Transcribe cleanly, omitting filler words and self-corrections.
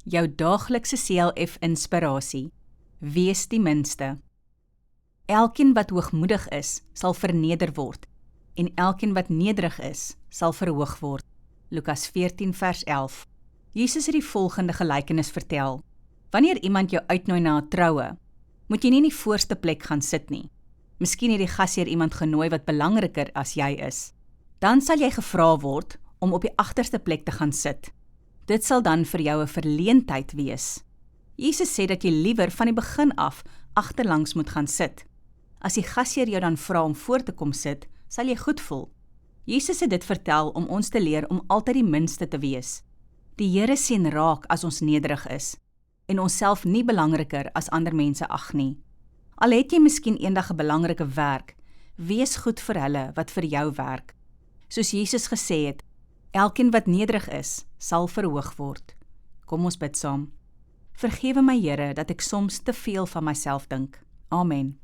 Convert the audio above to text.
Jou daaglikse CLF inspirasie. Wees die minste. Elkeen wat hoogmoedig is, sal verneder word, en elkeen wat nederig is, sal verhoog word. Lukas 14 vers 11. Jesus het die volgende gelykenis vertel. Wanneer iemand jou uitnooi na 'n troue, moet jy nie in die voorste plek gaan sit nie. Miskien het die gasheer iemand genooi wat belangriker as jy is. Dan sal jy gevra word om op die agterste plek te gaan sit. Dit sal dan vir jou 'n verleentheid wees. Jesus sê dat jy liewer van die begin af agterlangs moet gaan sit. As die gasheer jou dan vra om voor te kom sit, sal jy goed voel. Jesus het dit vertel om ons te leer om altyd die minste te wees. Die Here sien raak as ons nederig is en onsself nie belangriker as ander mense ag nie. Al het jy miskien eendag 'n belangrike werk, wees goed vir hulle wat vir jou werk. Soos Jesus gesê het, elkeen wat nederig is, sal verhoog word. Kom ons bid saam. Vergewe my Here dat ek soms te veel van myself dink. Amen.